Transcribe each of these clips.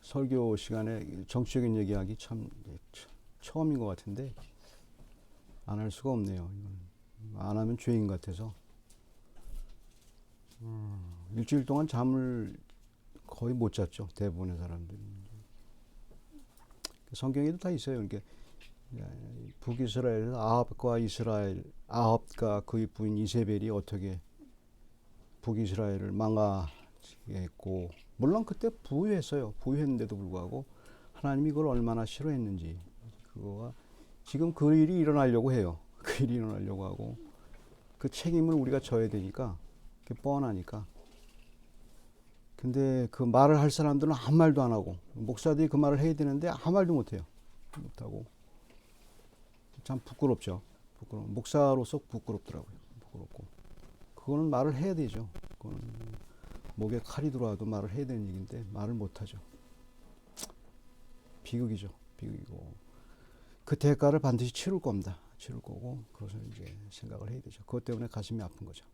설교 시간에 정치적인 얘기하기 참 처음인 것 같은데 안 할 수가 없네요. 안 하면 죄인 같아서. 일주일 동안 잠을 거의 못 잤죠. 대부분의 사람들이. 성경에도 다 있어요. 이렇게 북이스라엘에서 아합과 그의 부인 이세벨이 어떻게 북이스라엘을 망하겠고, 물론 그때 부유했어요. 부유했는데도 불구하고 하나님이 그걸 얼마나 싫어했는지, 그거가 지금 그 일이 일어나려고 해요. 그 일이 일어나려고 하고 그 책임을 우리가 져야 되니까, 그게 뻔하니까. 근데 그 말을 할 사람들은 아무 말도 안 하고, 목사들이 그 말을 해야 되는데 아무 말도 못 해요. 못하고. 참 부끄럽죠. 목사로서 부끄럽더라고요. 부끄럽고. 그거는 말을 해야 되죠. 그거는 목에 칼이 들어와도 말을 해야 되는 얘기인데 말을 못 하죠. 비극이죠. 비극이고. 그 대가를 반드시 치를 겁니다. 치를 거고, 그것을 이제 생각을 해야 되죠. 그것 때문에 가슴이 아픈 거죠.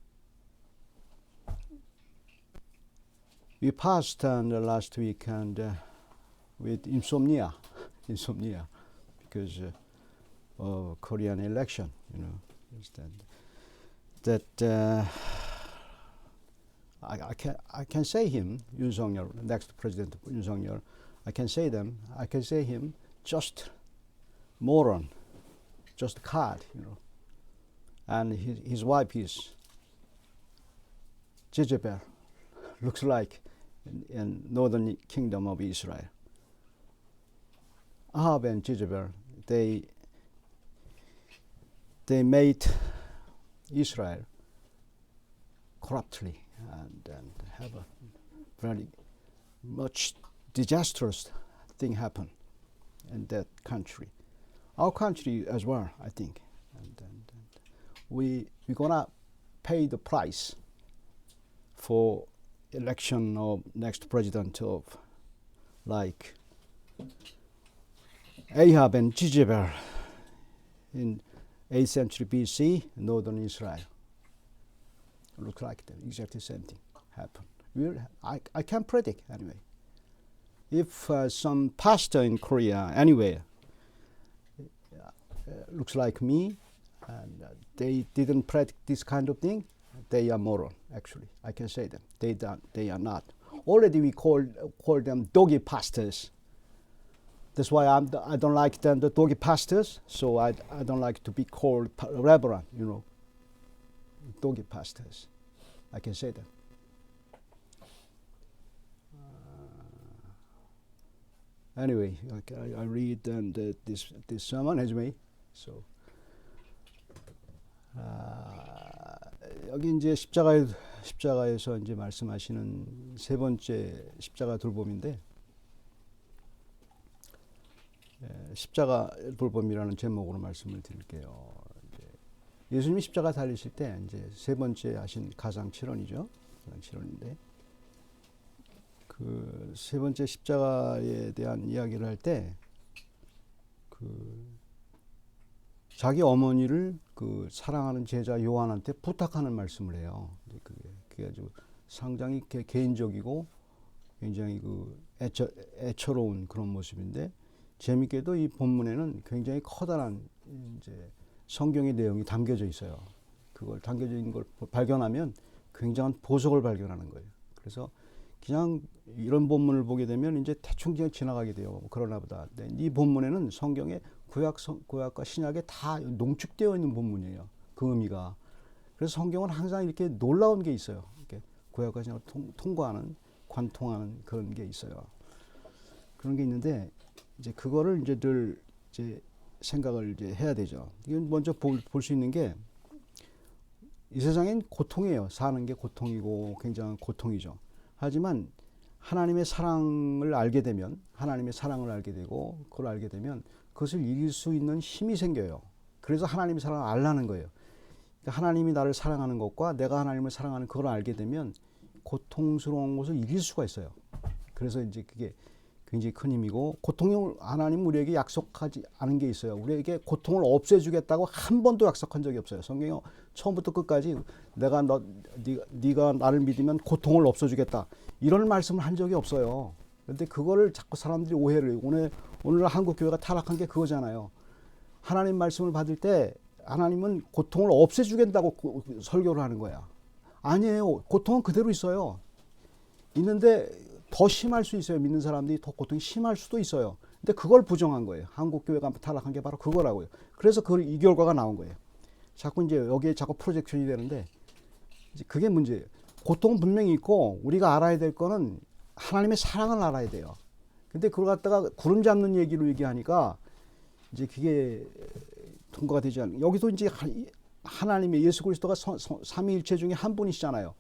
We passed last weekend with insomnia, because of Korean election. You know, that I can say him, Yoon Suk-yeol, next president Yoon Suk-yeol. I can say him just moron, just card, you know. And his wife is Jezebel, looks like in northern kingdom of Israel. Ahab and Jezebel, they made Israel corruptly and have a very much disastrous thing happen in that country. Our country as well, I think. And we're gonna pay the price for election of next president of like Ahab and Jezebel in 8th century BC, northern Israel. Looks like the exactly same thing happened. I can predict anyway. If some pastor in Korea anywhere looks like me and they didn't predict this kind of thing, they are moron. Actually, I can say them. They are not. Already we call them doggy pastors. That's why I don't like them, the doggy pastors. So I don't like to be called reverend. You know, doggy pastors. I can say that. Anyway, I read this sermon anyway. So 여기 이제 십자가에서 이제 말씀하시는 세 번째 십자가 돌봄인데, 십자가 돌봄이라는 제목으로 말씀을 드릴게요. 예수님이 십자가 달리실 때 이제 세 번째 하신 가상 7원이죠. 가상 7원인데, 그 세 번째 십자가에 대한 이야기를 할 때 그 자기 어머니를 그 사랑하는 제자 요한한테 부탁하는 말씀을 해요. 그게 아주 상당히 개인적이고 굉장히 그 애처로운 그런 모습인데, 재밌게도 이 본문에는 굉장히 커다란 이제 성경의 내용이 담겨져 있어요. 그걸 담겨져 있는 걸 발견하면 굉장한 보석을 발견하는 거예요. 그래서 그냥 이런 본문을 보게 되면 이제 대충 그냥 지나가게 돼요. 그러나 보다. 이 본문에는 성경의 구약과 신약에 다 농축되어 있는 본문이에요. 그 의미가. 그래서 성경은 항상 이렇게 놀라운 게 있어요. 이렇게 구약과 신약을 통과하는, 관통하는 그런 게 있어요. 그런 게 있는데, 이제 그거를 이제 늘 이제 생각을 이제 해야 되죠. 이건 먼저 볼 수 있는 게, 이 세상엔 고통이에요. 사는 게 고통이고 굉장한 고통이죠. 하지만 하나님의 사랑을 알게 되면, 하나님의 사랑을 알게 되고 그걸 알게 되면 그것을 이길 수 있는 힘이 생겨요. 그래서 하나님의 사랑을 알라는 거예요. 그러니까 하나님이 나를 사랑하는 것과 내가 하나님을 사랑하는 그걸 알게 되면 고통스러운 것을 이길 수가 있어요. 그래서 이제 그게 굉장히 큰 힘이고, 고통을 하나님 우리에게 약속하지 않은 게 있어요. 우리에게 고통을 없애주겠다고 한 번도 약속한 적이 없어요. 성경이 처음부터 끝까지 네가 나를 믿으면 고통을 없애주겠다, 이런 말씀을 한 적이 없어요. 그런데 그거를 자꾸 사람들이 오해를 해요. 오늘 한국 교회가 타락한 게 그거잖아요. 하나님 말씀을 받을 때 하나님은 고통을 없애주겠다고 설교를 하는 거야. 아니에요. 고통은 그대로 있어요. 있는데 더 심할 수 있어요. 믿는 사람들이 더 고통이 심할 수도 있어요. 근데 그걸 부정한 거예요. 한국 교회가 타락한 게 바로 그거라고요. 그래서 이 결과가 나온 거예요. 자꾸 이제 여기에 자꾸 프로젝션이 되는데 이제 그게 문제예요. 고통은 분명히 있고 우리가 알아야 될 거는 하나님의 사랑을 알아야 돼요. 근데 그걸 갖다가 구름 잡는 얘기로 얘기하니까 이제 그게 통과가 되지 않는. 여기도 이제 하나님의 예수 그리스도가 삼위일체 중에 한 분이시잖아요.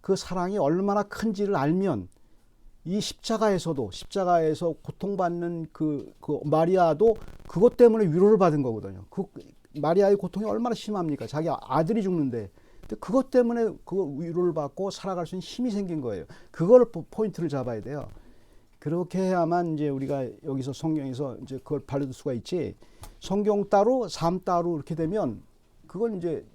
그 사랑이 얼마나 큰지를 알면 이 십자가에서 고통받는 그 마리아도 그것 때문에 위로를 받은 거거든요. 그 마리아의 고통이 얼마나 심합니까? 자기 아들이 죽는데. 근데 그것 때문에 그 위로를 받고 살아갈 수 있는 힘이 생긴 거예요. 그걸 포인트를 잡아야 돼요. 그렇게 해야만 이제 우리가 여기서 성경에서 이제 그걸 발견할 수가 있지. 성경 따로 삶 따로 이렇게 되면 그건 이제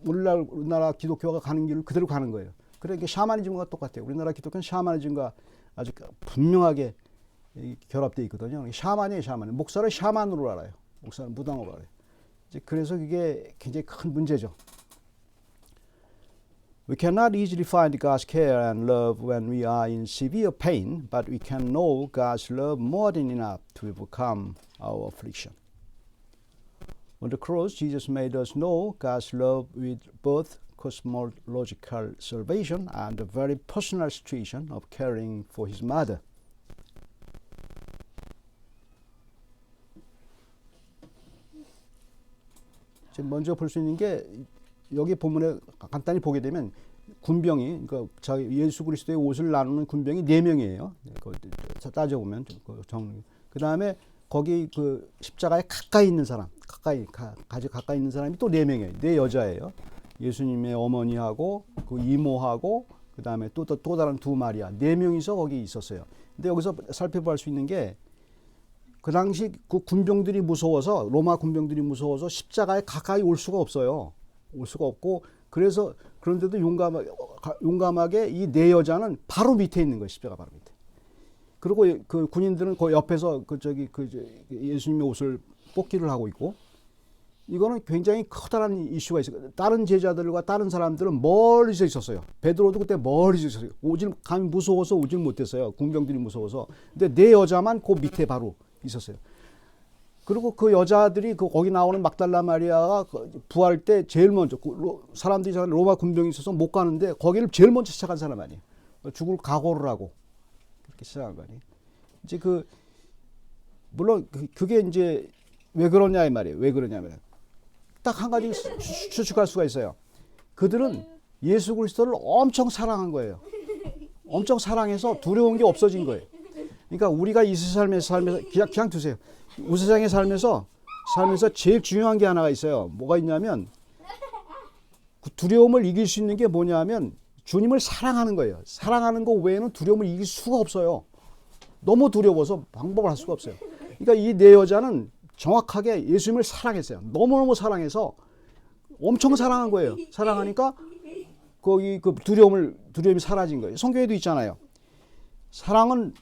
우리나라 기독교가 가는 길을 그대로 가는 거예요. 그러니까 샤머니즘과 똑같아요. 우리나라 기독교는 샤머니즘과 아주 분명하게 결합되어 있거든요. 샤만이에요, 샤만. 목사를 샤만으로 알아요. 목사는 무당으로 알아요. 이제 그래서 그게 굉장히 큰 문제죠. We cannot easily find God's care and love when we are in severe pain, but we can know God's love more than enough to overcome our affliction. On the cross, Jesus made us know God's love with both cosmological salvation and the very personal situation of caring for his mother. 먼저 볼 수 있는 게 여기 본문에 간단히 보게 되면 군병이 그러니까 예수 그리스도의 옷을 나누는 군병이 4명이에요. 따져보면 그 다음에 거기 그 십자가에 가까이 있는 사람, 아주 가까이 있는 사람이 또 4명이에요. 4 여자예요. 예수님의 어머니하고 그 이모하고 그 다음에 또 다른 2 마리아 4명이서 거기 있었어요. 근데 여기서 살펴볼 수 있는 게 그 당시 그 군병들이 무서워서 로마 군병들이 무서워서 십자가에 가까이 올 수가 없어요. 올 수가 없고 그래서 그런데도 용감하게 이 4 여자는 바로 밑에 있는 거예요. 십자가 바로 밑에. 그리고 그 군인들은 그 옆에서 예수님의 옷을 뽑기를 하고 있고 이거는 굉장히 커다란 이슈가 있어요. 다른 제자들과 다른 사람들은 멀리서 있었어요. 베드로도 그때 멀리서 있었어요. 감히 무서워서 오질 못했어요. 군병들이 무서워서. 근데 4 여자만 그 밑에 바로 있었어요. 그리고 그 여자들이 거기 나오는 막달라 마리아가 부활 때 제일 먼저 사람들이 로마 군병이 있어서 못 가는데 거기를 제일 먼저 시작한 사람 아니에요. 죽을 각오를 하고 그렇게 시작한 거 아니에요. 이제 물론 그게 이제 왜 그러냐 이 말이에요. 왜 그러냐면 딱 한 가지 추측할 수가 있어요. 그들은 예수 그리스도를 엄청 사랑한 거예요. 엄청 사랑해서 두려운 게 없어진 거예요. 그러니까 우리가 이 세상에서 그냥 두세요. 이 세상에 살면서 제일 중요한 게 하나가 있어요. 뭐가 있냐면 그 두려움을 이길 수 있는 게 뭐냐면 주님을 사랑하는 거예요. 사랑하는 거 외에는 두려움을 이길 수가 없어요. 너무 두려워서 방법을 할 수가 없어요. 그러니까 이 4 여자는 정확하게 예수님을 사랑했어요. 너무너무 사랑해서 엄청 사랑한 거예요. 사랑하니까 거기 그 두려움이 사라진 거예요. 성경에도 있잖아요. 사랑은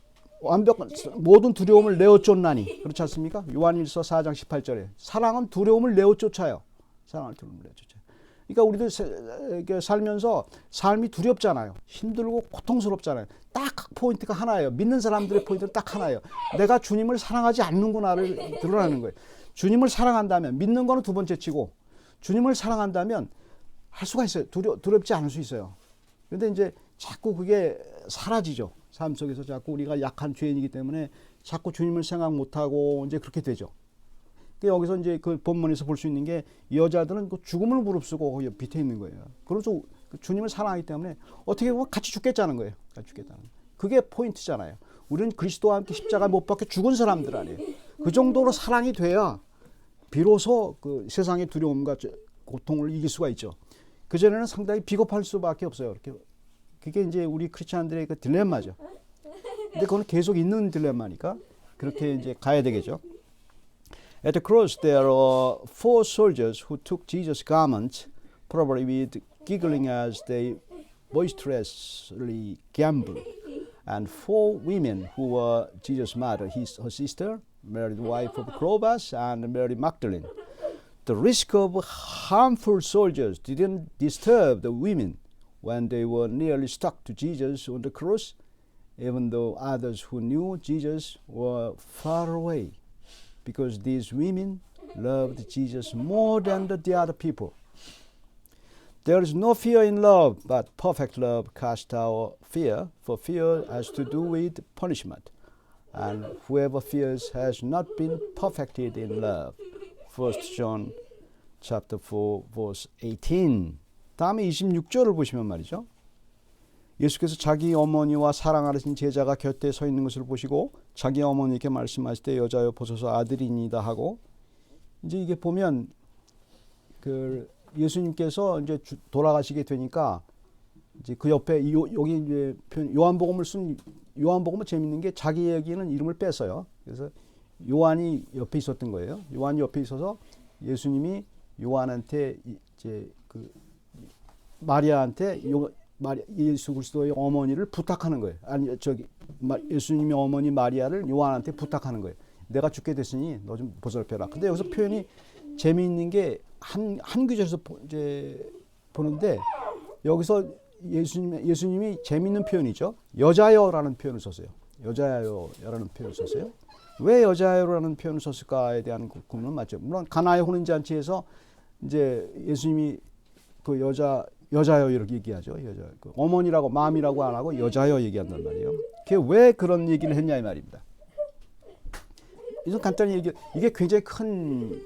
모든 두려움을 내어쫓나니 그렇지 않습니까? 요한일서 4장 18절에 사랑은 두려움을 내어쫓아요. 사랑을 두려움을 내어쫓아요. 그러니까 우리도 살면서 삶이 두렵잖아요. 힘들고 고통스럽잖아요. 딱 포인트가 하나예요. 믿는 사람들의 포인트는 딱 하나예요. 내가 주님을 사랑하지 않는구나를 드러나는 거예요. 주님을 사랑한다면 믿는 거는 2번째 치고 주님을 사랑한다면 할 수가 있어요. 두렵지 않을 수 있어요. 그런데 이제 자꾸 그게 사라지죠. 삶 속에서 자꾸 우리가 약한 죄인이기 때문에 자꾸 주님을 생각 못하고 이제 그렇게 되죠. 여기서 이제 그 본문에서 볼 수 있는 게 여자들은 그 죽음을 무릅쓰고 거기 밑에 있는 거예요. 그래서 주님을 사랑하기 때문에 어떻게 보면 같이 죽겠다는 거예요. 같이 죽겠다는 거예요. 그게 포인트잖아요. 우리는 그리스도와 함께 십자가 못 박혀 죽은 사람들 아니에요. 그 정도로 사랑이 돼야 비로소 그 세상의 두려움과 고통을 이길 수가 있죠. 그전에는 상당히 비겁할 수밖에 없어요. 그게 이제 우리 크리스찬들의 그 딜레마죠. 근데 그건 계속 있는 딜레마니까 그렇게 이제 가야 되겠죠. At the cross, there are 4 soldiers who took Jesus' garment, probably with giggling as they boisterously gambled. and 4 women who were Jesus' mother, her sister, Mary, the wife of Clopas, and Mary Magdalene. The risk of harmful soldiers didn't disturb the women when they were nearly stuck to Jesus on the cross, even though others who knew Jesus were far away, because these women loved Jesus more than the other people. There is no fear in love, but perfect love casts out fear, for fear has to do with punishment. And whoever fears has not been perfected in love. 1 John chapter 4 verse 18. 다음에 26절을 보시면 말이죠. 예수께서 자기 어머니와 사랑하신 제자가 곁에 서 있는 것을 보시고 자기 어머니께 말씀하실 때 여자여 보소서 아들이니이다 하고, 이제 이게 보면 그 예수님께서 이제 돌아가시게 되니까 이제 그 옆에 여기 이제 요한복음을 쓴 요한복음은 재밌는 게 자기 얘기는 이름을 뺐어요. 그래서 요한이 옆에 있었던 거예요. 요한이 옆에 있어서 예수님이 요한한테 이제 그 마리아한테 예수 그리스도의 어머니를 부탁하는 거예요. 아니 예수님의 어머니 마리아를 요한한테 부탁하는 거예요. 내가 죽게 됐으니 너 좀 보살펴라. 근데 여기서 표현이 재미있는 게 한 구절에서 이제 보는데 여기서 예수님이 재미있는 표현이죠. 여자여라는 표현을 썼어요. 여자여라는 표현을 썼어요. 왜 여자여라는 표현을 썼을까에 대한 고민은 맞죠. 물론 가나의 혼인잔치에서 이제 예수님이 그 여자여 이렇게 얘기하죠. 여자 그 어머니라고 마음이라고 안 하고 여자여 얘기한단 말이에요. 그게 왜 그런 얘기를 했냐 이 말입니다. 이건 간단히 얘기, 이게 굉장히 큰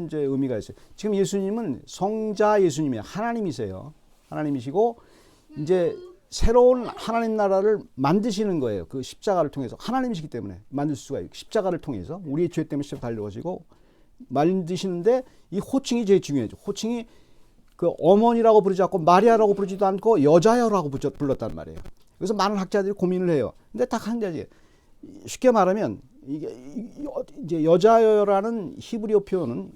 이제 의미가 있어요. 지금 예수님은 성자 예수님이에요. 하나님이세요. 하나님이시고 이제 새로운 하나님 나라를 만드시는 거예요. 그 십자가를 통해서. 하나님이시기 때문에 만들 수가 있고 십자가를 통해서 우리의 죄 때문에 십자가 달려오시고 만드시는데 이 호칭이 제일 중요하죠. 호칭이 그 어머니라고 부르지 않고 마리아라고 부르지도 않고 여자여라고 불렀단 말이에요. 그래서 많은 학자들이 고민을 해요. 근데 딱 한 가지. 쉽게 말하면 이게 이제 여자여라는 히브리어 표현은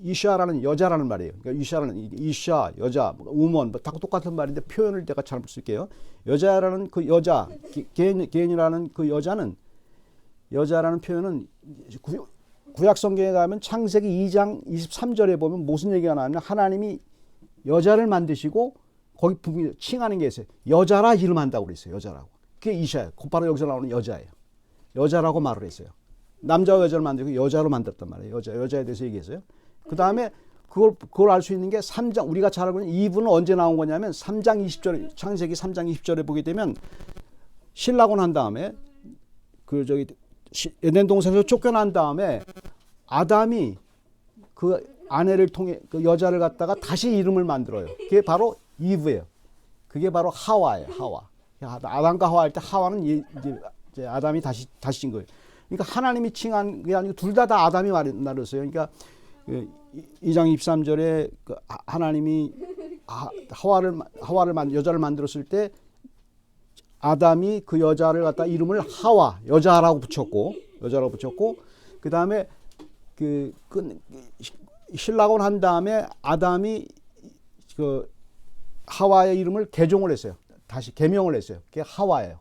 이샤라는 여자라는 말이에요. 그러니까 이샤 여자, 우먼 다 똑같은 말인데 표현을 내가 잘못 쓸게요. 여자라는 그 여자, 개인이라는 그 여자라는 표현은 구약 성경에 가면 창세기 2장 23절에 보면 무슨 얘기가 나오냐면 하나님이 여자를 만드시고 거기 부분이 칭하는 게 있어요. 여자라 이름한다고 그랬어요. 여자라고. 그게 이샤예요. 바로 여기서 나오는 여자예요. 여자라고 말을 했어요. 남자와 여자를 만들고 여자로 만들었단 말이에요. 여자에 대해서 얘기했어요. 그 다음에 그걸 알 수 있는 게 3장, 우리가 잘 알고 있는 이분은 언제 나온 거냐면 3장 20절, 창세기 3장 20절에 보게 되면 신라고 난 다음에 에덴 동산에서 쫓겨난 다음에 아담이 그 아내를 통해 그 여자를 갖다가 다시 이름을 만들어요. 그게 바로 이브예요. 그게 바로 하와예요. 하와. 아담과 하와 할 때 하와는 이제 아담이 다시 진 거예요. 그러니까 하나님이 칭한 게 아니고 둘 다 아담이 말했어요. 그러니까 2장 23절에 그 하나님이 여자를 만들었을 때 아담이 그 여자를 갖다 이름을 하와 여자라고 붙였고 그 다음에 신라곤 한 다음에 아담이 그 하와의 이름을 개종을 했어요. 다시 개명을 했어요. 그게 하와예요.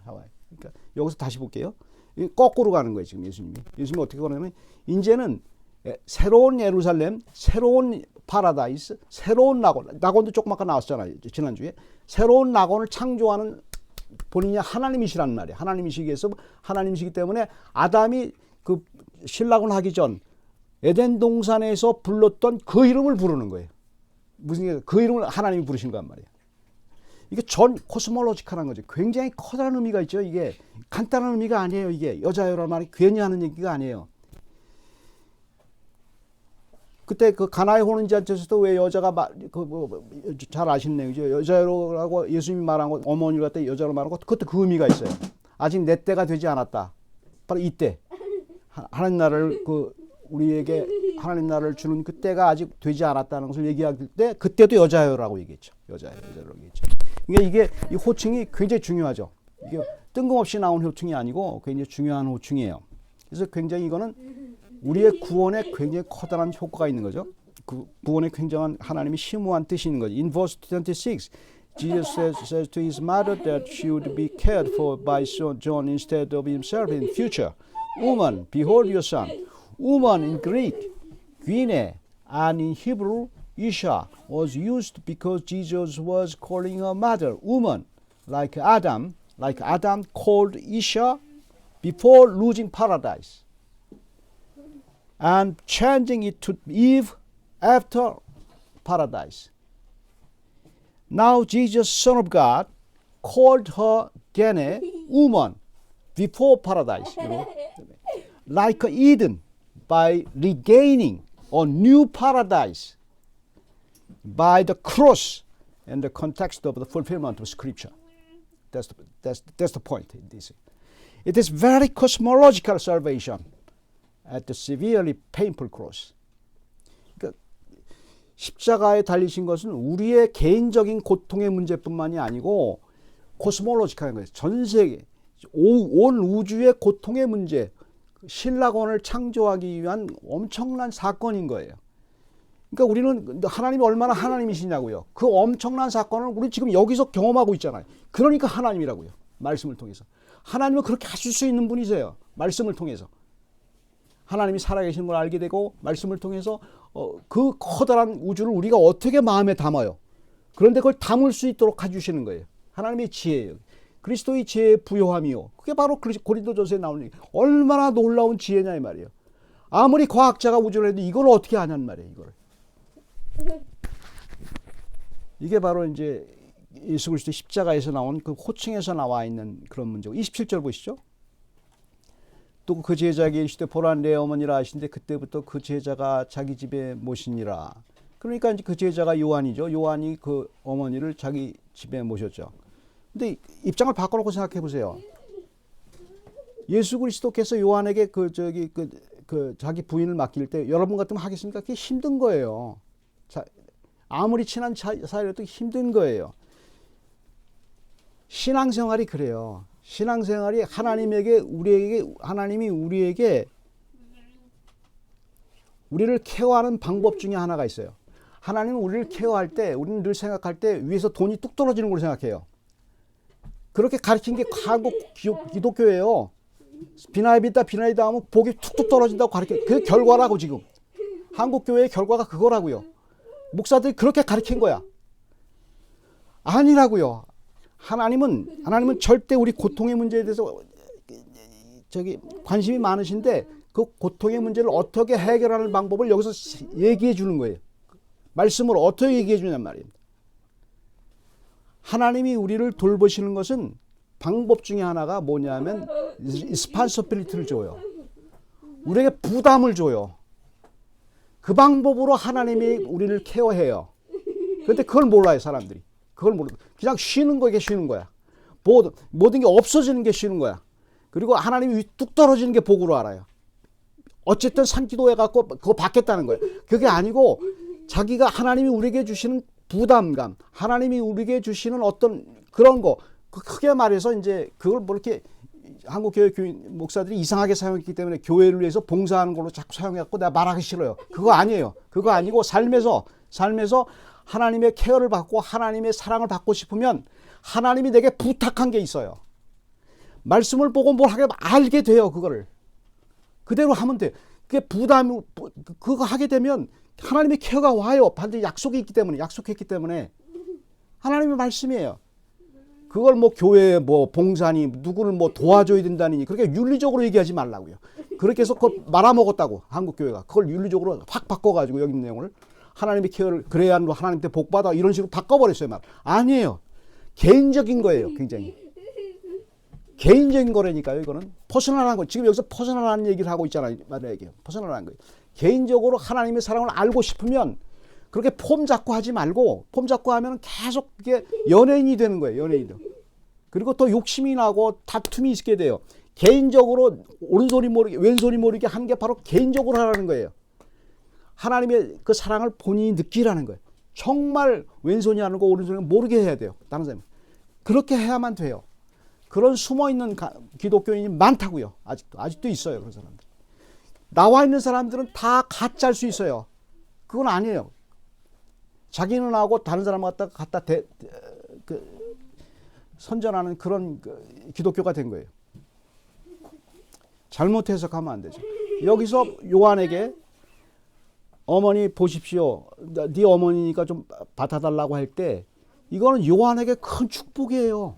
그러니까 여기서 다시 볼게요. 거꾸로 가는 거예요. 지금 예수님이 어떻게 그러냐면 이제는 새로운 예루살렘, 새로운 파라다이스, 새로운 낙원도 조금 아까 나왔잖아요. 지난주에 새로운 낙원을 창조하는 본인이 하나님이시라는 말이에요. 하나님이시기 때문에 아담이 그 신락을 하기 전 에덴 동산에서 불렀던 그 이름을 부르는 거예요. 그 이름을 하나님이 부르신 거란 말이에요. 이게 전 코스몰로지컬한 거죠. 굉장히 커다란 의미가 있죠. 이게 간단한 의미가 아니에요. 이게 여자여라는 말이 괜히 하는 얘기가 아니에요. 그때 그 가나의 혼인잔치에서도 왜 여자가 잘 아시는 얘기죠. 여자여라고 예수님이 말한 거 어머니를 갖다 여자로 말한 거 그때 그 의미가 있어요. 아직 내 때가 되지 않았다. 바로 이때 하나님 나라를 우리에게 하나님 나라를 주는 그때가 아직 되지 않았다는 것을 얘기할 때 그때도 여자여라고 얘기했죠. 여자라고 얘기했죠. 그러니까 이게 이 호칭이 굉장히 중요하죠. 이게 뜬금없이 나온 호칭이 아니고 굉장히 중요한 호칭이에요. 그래서 굉장히 이거는 우리의 구원에 굉장히 커다란 효과가 있는 거죠. 그 구원에 굉장한 하나님이 심오한 뜻이 있는 거죠. In verse 26, Jesus says to his mother that she would be cared for by John instead of himself in future. Woman, behold your son. Woman in Greek, Guine, and in Hebrew, Isha, was used because Jesus was calling her mother, woman, like Adam called Isha before losing paradise, and changing it to Eve after paradise. Now Jesus, Son of God, called her Gene, woman, before paradise, like Eden, by regaining a new paradise by the cross and the context of the fulfillment of Scripture. That's the point in this. It is very cosmological salvation at the severely painful cross. 그러니까 십자가에 달리신 것은 우리의 개인적인 고통의 문제뿐만이 아니고 코스몰로지컬한 거예요. 전 세계, 온 우주의 고통의 문제, 신라권을 창조하기 위한 엄청난 사건인 거예요. 그러니까 우리는 하나님이 얼마나 하나님이시냐고요. 그 엄청난 사건을 우리 지금 여기서 경험하고 있잖아요. 그러니까 하나님이라고요. 말씀을 통해서. 하나님은 그렇게 하실 수 있는 분이세요. 말씀을 통해서. 하나님이 살아계신 걸 알게 되고 말씀을 통해서 그 커다란 우주를 우리가 어떻게 마음에 담아요. 그런데 그걸 담을 수 있도록 해주시는 거예요. 하나님의 지혜예요. 그리스도의 지혜의 부요함이요. 그게 바로 고린도전서에 나오는 얘기. 얼마나 놀라운 지혜냐 이 말이에요. 아무리 과학자가 우주를 해도 이걸 어떻게 아냔 말이에요. 이걸. 이게 바로 이제 예수 그리스도 십자가에서 나온 그 호칭에서 나와 있는 그런 문제고. 27절 보시죠. 또 그 제자에게 이르시되 보라 내 어머니라 하신데 그때부터 그 제자가 자기 집에 모시니라. 그러니까 이제 그 제자가 요한이죠. 요한이 그 어머니를 자기 집에 모셨죠. 근데 입장을 바꿔놓고 생각해 보세요. 예수 그리스도께서 요한에게 자기 부인을 맡길 때 여러분 같으면 하겠습니까? 그게 힘든 거예요. 아무리 친한 사이라도 힘든 거예요. 신앙생활이 그래요. 신앙생활이 하나님이 우리에게 우리를 케어하는 방법 중에 하나가 있어요. 하나님은 우리를 케어할 때 우리는 늘 생각할 때 위에서 돈이 뚝 떨어지는 걸 생각해요. 그렇게 가르친 게 한국 기독교예요. 비나이비다 하면 복이 툭툭 떨어진다고 가르쳐. 그 결과라고 지금. 한국 교회의 결과가 그거라고요. 목사들이 그렇게 가르친 거야. 아니라고요. 하나님은 절대 우리 고통의 문제에 대해서 관심이 많으신데 그 고통의 문제를 어떻게 해결하는 방법을 여기서 얘기해 주는 거예요. 말씀으로 어떻게 얘기해 주냔 말이에요. 하나님이 우리를 돌보시는 것은 방법 중에 하나가 뭐냐면 responsibility를 줘요. 우리에게 부담을 줘요. 그 방법으로 하나님이 우리를 케어해요. 그런데 그걸 몰라요, 사람들이. 그걸 모르고 그냥 쉬는 거게 쉬는 거야. 모든 게 없어지는 게 쉬는 거야. 그리고 하나님이 뚝 떨어지는 게 복으로 알아요. 어쨌든 산기도해갖고 그거 받겠다는 거예요. 그게 아니고 자기가 하나님이 우리에게 주시는 부담감, 하나님이 우리에게 주시는 어떤 그런 거, 크게 말해서 이제 그걸 뭐 이렇게 한국 교회 목사들이 이상하게 사용했기 때문에 교회를 위해서 봉사하는 걸로 자꾸 사용해갖고 내가 말하기 싫어요. 그거 아니에요. 그거 아니고 삶에서 하나님의 케어를 받고 하나님의 사랑을 받고 싶으면 하나님이 내게 부탁한 게 있어요. 말씀을 보고 뭘 하게 알게 돼요. 그거를 그대로 하면 돼. 그게 그거 하게 되면 하나님의 케어가 와요. 반드시 약속했기 때문에 하나님의 말씀이에요. 그걸 뭐 교회에 뭐 봉사니 누구를 뭐 도와줘야 된다니 그렇게 윤리적으로 얘기하지 말라고요. 그렇게 해서 그걸 말아먹었다고 한국 교회가 그걸 윤리적으로 확 바꿔가지고 여기 있는 내용을 하나님의 케어를 그래야 하나님한테 복 받아 이런 식으로 바꿔버렸어요. 말 아니에요. 개인적인 거예요. 굉장히 개인적인 거라니까요. 이거는 퍼스널한 거. 지금 여기서 퍼스널한 얘기를 하고 있잖아요. 말이에요. 퍼스널한 거예요. 개인적으로 하나님의 사랑을 알고 싶으면 그렇게 폼 잡고 하지 말고 폼 잡고 하면 계속 그게 연예인이 되는 거예요. 연예인도. 그리고 또 욕심이 나고 다툼이 있게 돼요. 개인적으로 오른손이 모르게 왼손이 모르게 한 게 바로 개인적으로 하라는 거예요. 하나님의 그 사랑을 본인이 느끼라는 거예요. 정말 왼손이 하는 거 오른손이 모르게 해야 돼요. 다른 사람. 그렇게 해야만 돼요. 그런 숨어있는 기독교인이 많다고요. 아직도 있어요. 그런 사람들. 나와 있는 사람들은 다 가짜일 수 있어요. 그건 아니에요. 자기는 하고 다른 사람 갖다 선전하는 그런 기독교가 된 거예요. 잘못 해석하면 안 되죠. 여기서 요한에게 어머니 보십시오. 네 어머니니까 좀 받아달라고 할 때 이거는 요한에게 큰 축복이에요.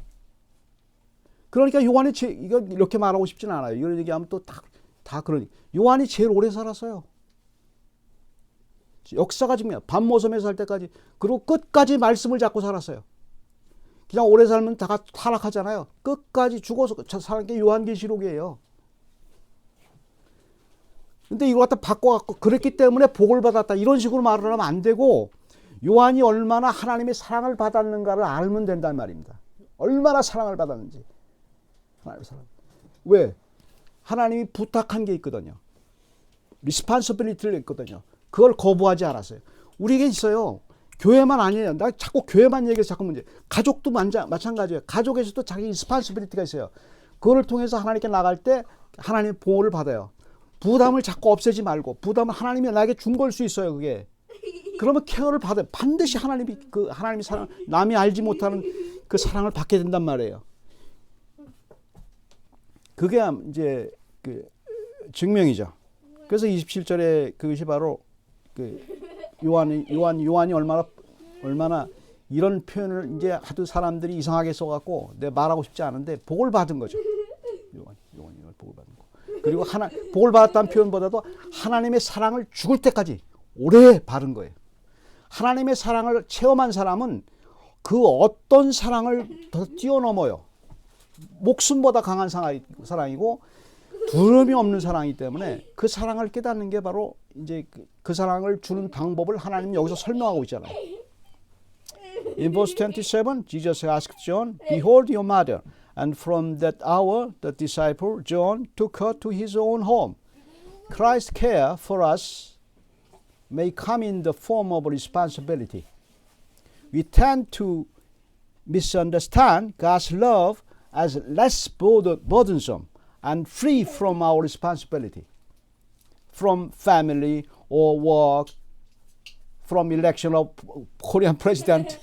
그러니까 요한이 이거 이렇게 말하고 싶진 않아요. 이런 얘기하면 또 다 그러니 요한이 제일 오래 살았어요. 역사가 지금 반모섬에 살 때까지 그리고 끝까지 말씀을 잡고 살았어요. 그냥 오래 살면 다 타락하잖아요. 끝까지 죽어서 사는 게 요한계시록이에요. 근데 이걸 갖다 바꿔갖고 그랬기 때문에 복을 받았다 이런 식으로 말을 하면 안 되고 요한이 얼마나 하나님의 사랑을 받았는가를 알면 된단 말입니다. 얼마나 사랑을 받았는지. 하나님의 사랑. 왜? 하나님이 부탁한 게 있거든요. 리스판서빌리티를 했거든요. 그걸 거부하지 않았어요. 우리에게 있어요. 교회만 아니에요. 나 자꾸 교회만 얘기해서 자꾸 문제. 가족도 마찬가지예요. 가족에서도 자기 리스판서빌리티가 있어요. 그거를 통해서 하나님께 나갈 때 하나님의 보호를 받아요. 부담을 자꾸 없애지 말고 부담을 하나님이 나에게 준 걸 수 있어요. 그게. 그러면 케어를 받아요. 반드시 하나님이 하나님의 사랑, 남이 알지 못하는 그 사랑을 받게 된단 말이에요. 그게 이제 그 증명이죠. 그래서 27절에 그것이 바로 그 요한이 얼마나 이런 표현을 이제 하도 사람들이 이상하게 써갖고 내가 말하고 싶지 않은데 복을 받은 거죠. 요한이 복을 받은 거. 그리고 복을 받았다는 표현보다도 하나님의 사랑을 죽을 때까지 오래 받은 거예요. 하나님의 사랑을 체험한 사람은 그 어떤 사랑을 더 뛰어넘어요. 목숨보다 강한 사랑이고 두려움이 없는 사랑이기 때문에 그 사랑을 깨닫는 게 바로 이제 그 사랑을 주는 방법을 하나님이 여기서 설명하고 있잖아요. In verse 27, Jesus asked John, "Behold your mother." And from that hour, the disciple John took her to his own home. Christ's care for us may come in the form of responsibility. We tend to misunderstand God's love as less burdensome and free from our responsibility, from family or work, from election of Korean president.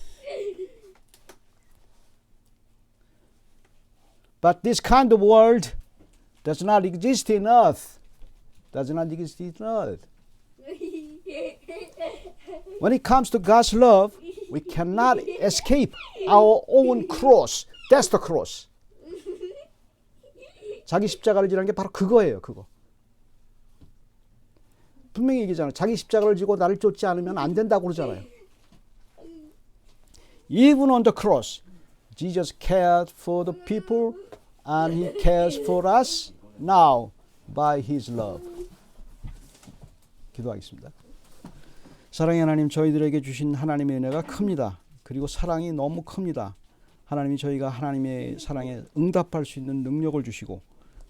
But this kind of world does not exist in earth. Does not exist in earth. When it comes to God's love, we cannot escape our own cross. That's the cross. 자기 십자가를 지라는 게 바로 그거예요. 그거. 분명히 얘기잖아요. 자기 십자가를 지고 나를 쫓지 않으면 안 된다고 그러잖아요. Even on the cross, Jesus cared for the people and He cares for us now by His love. 기도하겠습니다. 사랑의 하나님, 저희들에게 주신 하나님의 은혜가 큽니다. 그리고 사랑이 너무 큽니다. 하나님이 저희가 하나님의 사랑에 응답할 수 있는 능력을 주시고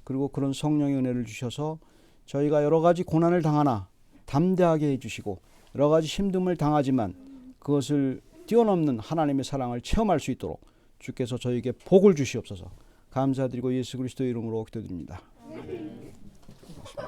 그리고 그런 성령의 은혜를 주셔서 저희가 여러 가지 고난을 당하나 담대하게 해주시고 여러 가지 힘듦을 당하지만 그것을 뛰어넘는 하나님의 사랑을 체험할 수 있도록 주께서 저희에게 복을 주시옵소서. 감사드리고 예수 그리스도의 이름으로 기도드립니다.